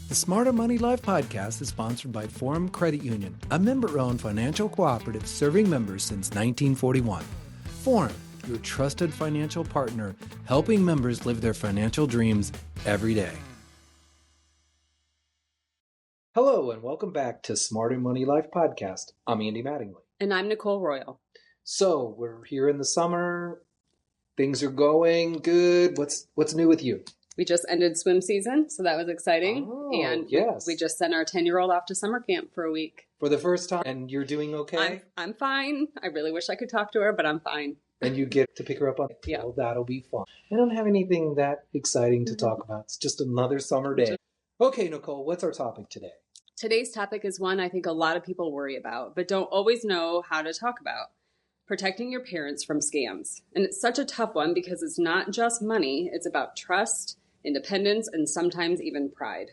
The Smarter Money Life podcast is sponsored by Forum Credit Union, a member-owned financial cooperative serving members since 1941. Forum, your trusted financial partner, helping members live their financial dreams every day. Hello, and welcome back to Smarter Money Life podcast. I'm Andy Mattingly. And I'm Nicole Royal. So, we're here in the summer. Things are going good. What's new with you? We just ended swim season, so that was exciting. Oh, and yes. we just sent our 10-year-old off to summer camp for a week. For the first time, and you're doing okay? I'm fine. I really wish I could talk to her, but I'm fine. And you get to pick her up on it. Yeah. Well, that'll be fun. I don't have anything that exciting to talk about. It's just another summer day. Okay, Nicole, what's our topic today? Today's topic is one I think a lot of people worry about, but don't always know how to talk about. Protecting your parents from scams. And it's such a tough one because it's not just money. It's about trust, independence, and sometimes even pride.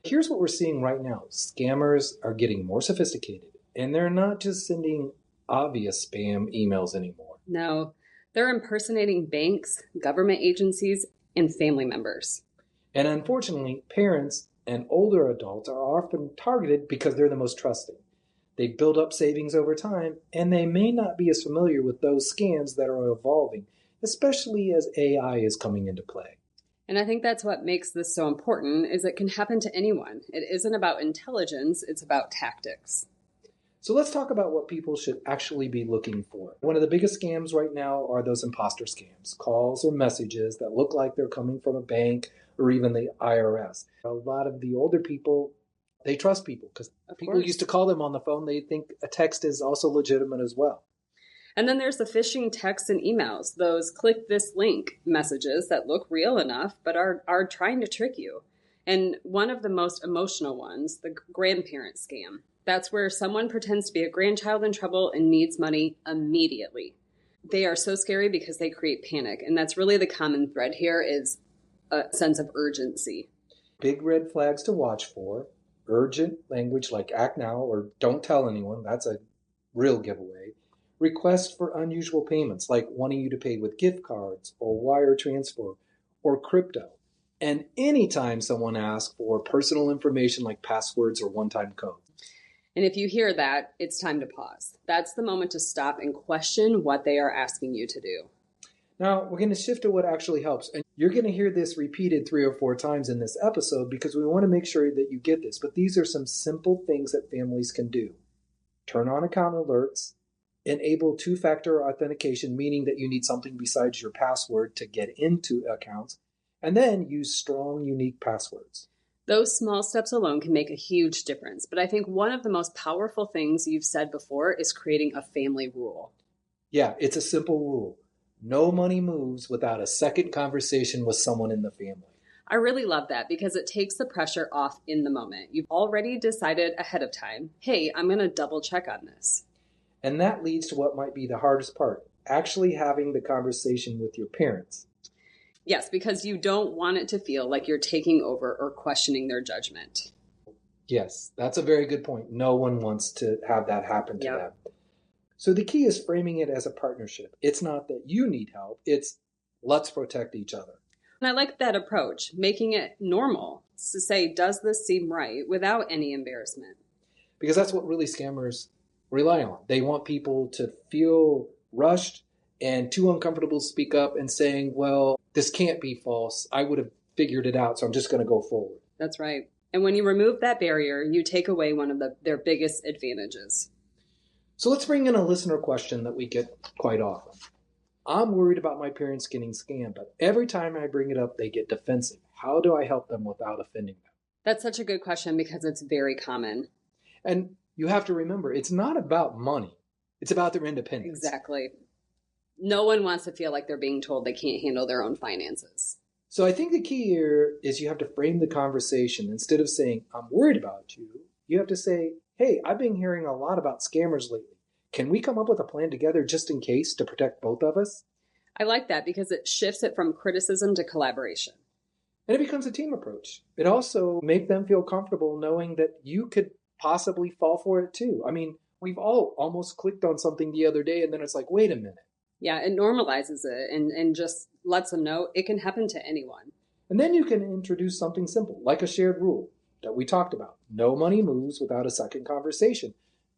Here's what we're seeing right now. Scammers are getting more sophisticated, and they're not just sending obvious spam emails anymore. No, they're impersonating banks, government agencies, and family members. And unfortunately, parents and older adults are often targeted because they're the most trusting. They build up savings over time, and they may not be as familiar with those scams that are evolving, especially as AI is coming into play. And I think that's what makes this so important, is it can happen to anyone. It isn't about intelligence, it's about tactics. So let's talk about what people should actually be looking for. One of the biggest scams right now are those imposter scams, calls or messages that look like they're coming from a bank or even the IRS. A lot of the older people, they trust people because people used to call them on the phone. They think a text is also legitimate as well. And then there's the phishing texts and emails, those click this link messages that look real enough but are trying to trick you. And one of the most emotional ones, the grandparent scam. That's where someone pretends to be a grandchild in trouble and needs money immediately. They are so scary because they create panic. And that's really the common thread here is a sense of urgency. Big red flags to watch for. Urgent language like act now or don't tell anyone. That's a real giveaway. Requests for unusual payments like wanting you to pay with gift cards or wire transfer or crypto. And anytime someone asks for personal information like passwords or one-time codes. And if you hear that, it's time to pause. That's the moment to stop and question what they are asking you to do. Now, we're going to shift to what actually helps. And you're going to hear this repeated 3 or 4 times in this episode because we want to make sure that you get this. But these are some simple things that families can do. Turn on account alerts. Enable two-factor authentication, meaning that you need something besides your password to get into accounts. And then use strong, unique passwords. Those small steps alone can make a huge difference. But I think one of the most powerful things you've said before is creating a family rule. Yeah, it's a simple rule. No money moves without a second conversation with someone in the family. I really love that because it takes the pressure off in the moment. You've already decided ahead of time, hey, I'm going to double check on this. And that leads to what might be the hardest part, actually having the conversation with your parents. Yes, because you don't want it to feel like you're taking over or questioning their judgment. Yes, that's a very good point. No one wants to have that happen to them. So the key is framing it as a partnership. It's not that you need help. It's let's protect each other. And I like that approach, making it normal to say, does this seem right without any embarrassment? Because that's what really scammers rely on. They want people to feel rushed and too uncomfortable to speak up and saying, well, this can't be false. I would have figured it out, so I'm just going to go forward. That's right. And when you remove that barrier, you take away one of their biggest advantages. So let's bring in a listener question that we get quite often. I'm worried about my parents getting scammed, but every time I bring it up, they get defensive. How do I help them without offending them? That's such a good question because it's very common. And you have to remember, it's not about money. It's about their independence. Exactly. No one wants to feel like they're being told they can't handle their own finances. So I think the key here is you have to frame the conversation. Instead of saying, I'm worried about you, you have to say, hey, I've been hearing a lot about scammers lately. Can we come up with a plan together just in case to protect both of us? I like that because it shifts it from criticism to collaboration. And it becomes a team approach. It also makes them feel comfortable knowing that you could possibly fall for it too. I mean, we've all almost clicked on something the other day and then it's like, wait a minute. Yeah, it normalizes it and just lets them know it can happen to anyone. And then you can introduce something simple, like a shared rule. that we talked about. No money moves without a second conversation.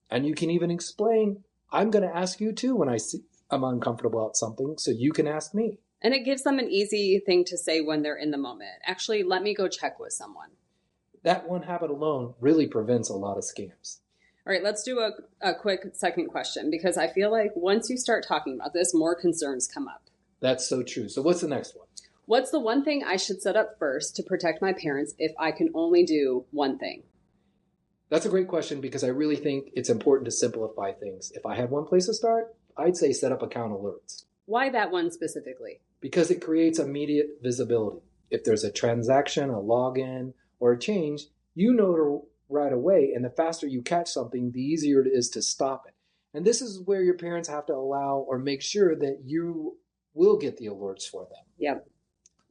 And you can even explain, I'm going to ask you too when I'm uncomfortable about something, so you can ask me. And it gives them an easy thing to say when they're in the moment. Actually, let me go check with someone. That one habit alone really prevents a lot of scams. All right, let's do a quick second question, because I feel like once you start talking about this, more concerns come up. That's so true. So what's the next one? What's the one thing I should set up first to protect my parents if I can only do one thing? That's a great question, because I really think it's important to simplify things. If I had one place to start, I'd say set up account alerts. Why that one specifically? Because it creates immediate visibility. If there's a transaction, a login, or a change, you know right away, and the faster you catch something, the easier it is to stop it. And this is where your parents have to allow or make sure that you will get the alerts for them. Yep.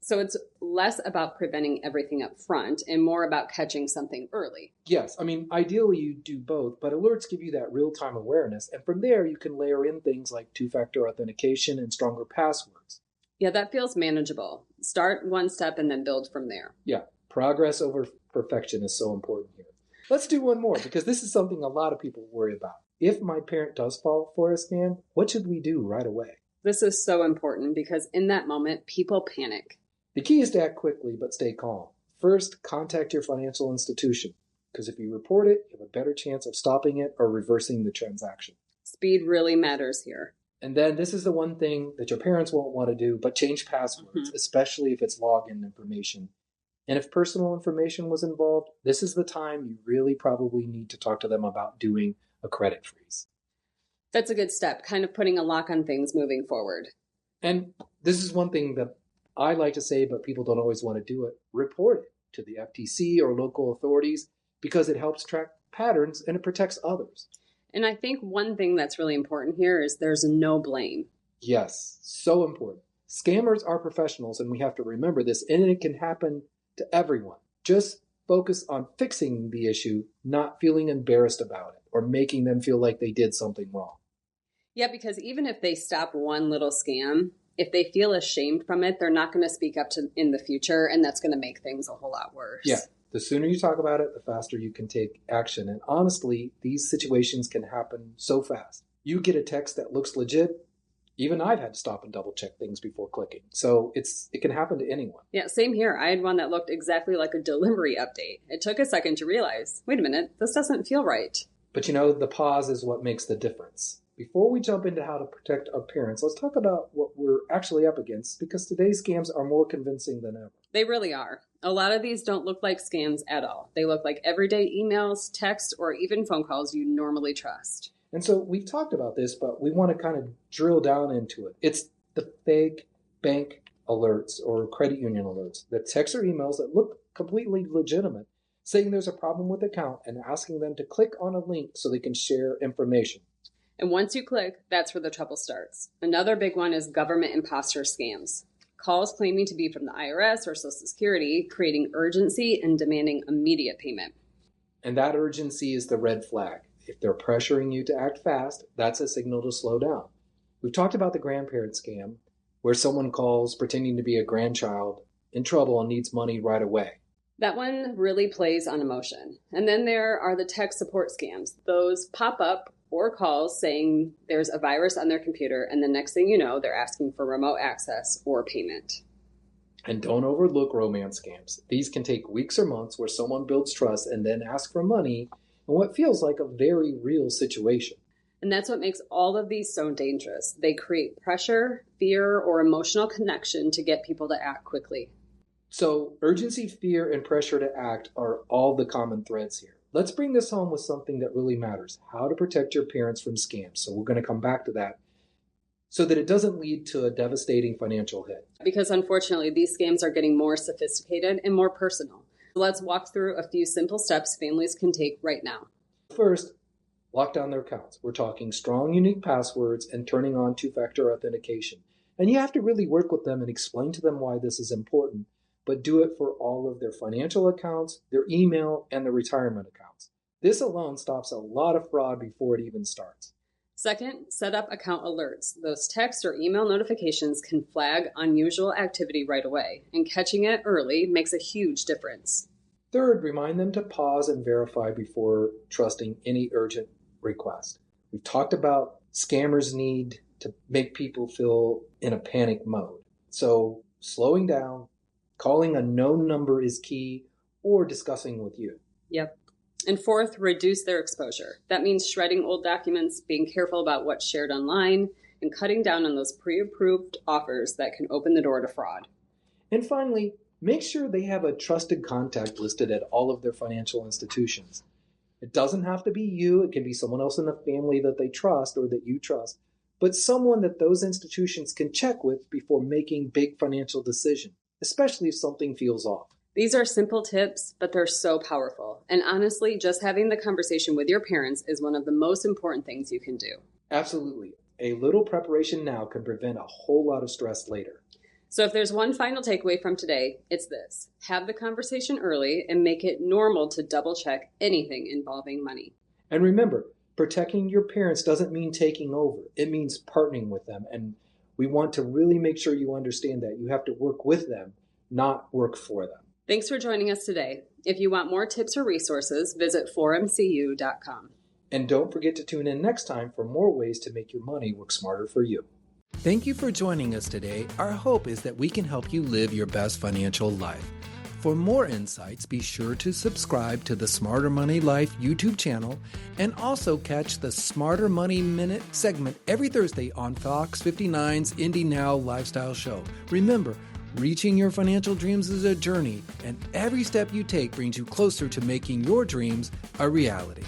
So it's less about preventing everything up front and more about catching something early. Yes. I mean, ideally you do both, but alerts give you that real-time awareness. And from there, you can layer in things like two-factor authentication and stronger passwords. Yeah, that feels manageable. Start one step and then build from there. Yeah. Progress over perfection is so important here. Let's do one more, because this is something a lot of people worry about. If my parent does fall for a scam, what should we do right away? This is so important because in that moment, people panic. The key is to act quickly, but stay calm. First, contact your financial institution, because if you report it, you have a better chance of stopping it or reversing the transaction. Speed really matters here. And then this is the one thing that your parents won't want to do, but change passwords, especially if it's login information. And if personal information was involved, this is the time you really probably need to talk to them about doing a credit freeze. That's a good step, kind of putting a lock on things moving forward. And this is one thing that I like to say, but people don't always want to do it. Report it to the FTC or local authorities, because it helps track patterns and it protects others. And I think one thing that's really important here is there's no blame. Yes, so important. Scammers are professionals, and we have to remember this, and it can happen to everyone. Just focus on fixing the issue, not feeling embarrassed about it or making them feel like they did something wrong. Yeah, because even if they stop one little scam, if they feel ashamed from it, they're not going to speak up to in the future, and that's going to make things a whole lot worse. Yeah, the sooner you talk about it, the faster you can take action. And honestly, these situations can happen so fast. You get a text that looks legit. Even I've had to stop and double check things before clicking. So it can happen to anyone. Yeah, same here. I had one that looked exactly like a delivery update. It took a second to realize, wait a minute, this doesn't feel right. But the pause is what makes the difference. Before we jump into how to protect our parents, let's talk about what we're actually up against, because today's scams are more convincing than ever. They really are. A lot of these don't look like scams at all. They look like everyday emails, texts, or even phone calls you normally trust. And so we've talked about this, but we want to kind of drill down into it. It's the fake bank alerts or credit union alerts, the texts or emails that look completely legitimate, saying there's a problem with the account and asking them to click on a link so they can share information. And once you click, that's where the trouble starts. Another big one is government imposter scams. Calls claiming to be from the IRS or Social Security, creating urgency and demanding immediate payment. And that urgency is the red flag. If they're pressuring you to act fast, that's a signal to slow down. We've talked about the grandparent scam, where someone calls pretending to be a grandchild in trouble and needs money right away. That one really plays on emotion. And then there are the tech support scams. Those pop up or calls saying there's a virus on their computer, and the next thing you know, they're asking for remote access or payment. And don't overlook romance scams. These can take weeks or months, where someone builds trust and then asks for money in what feels like a very real situation. And that's what makes all of these so dangerous. They create pressure, fear, or emotional connection to get people to act quickly. So urgency, fear, and pressure to act are all the common threads here. Let's bring this home with something that really matters: how to protect your parents from scams. So we're going to come back to that so that it doesn't lead to a devastating financial hit. Because unfortunately, these scams are getting more sophisticated and more personal. Let's walk through a few simple steps families can take right now. First, lock down their accounts. We're talking strong, unique passwords and turning on two-factor authentication. And you have to really work with them and explain to them why this is important, but do it for all of their financial accounts, their email, and their retirement accounts. This alone stops a lot of fraud before it even starts. Second, set up account alerts. Those text or email notifications can flag unusual activity right away, and catching it early makes a huge difference. Third, remind them to pause and verify before trusting any urgent request. We've talked about scammers' need to make people feel in a panic mode. So slowing down, calling a known number is key, or discussing with you. Yep. And fourth, reduce their exposure. That means shredding old documents, being careful about what's shared online, and cutting down on those pre-approved offers that can open the door to fraud. And finally, make sure they have a trusted contact listed at all of their financial institutions. It doesn't have to be you. It can be someone else in the family that they trust or that you trust, but someone that those institutions can check with before making big financial decisions, especially if something feels off. These are simple tips, but they're so powerful. And honestly, just having the conversation with your parents is one of the most important things you can do. Absolutely. A little preparation now can prevent a whole lot of stress later. So if there's one final takeaway from today, it's this. Have the conversation early and make it normal to double check anything involving money. And remember, protecting your parents doesn't mean taking over. It means partnering with them. And we want to really make sure you understand that. You have to work with them, not work for them. Thanks for joining us today. If you want more tips or resources, visit forumcu.com. And don't forget to tune in next time for more ways to make your money work smarter for you. Thank you for joining us today. Our hope is that we can help you live your best financial life. For more insights, be sure to subscribe to the Smarter Money Life YouTube channel and also catch the Smarter Money Minute segment every Thursday on Fox 59's Indie Now Lifestyle Show. Remember, reaching your financial dreams is a journey, and every step you take brings you closer to making your dreams a reality.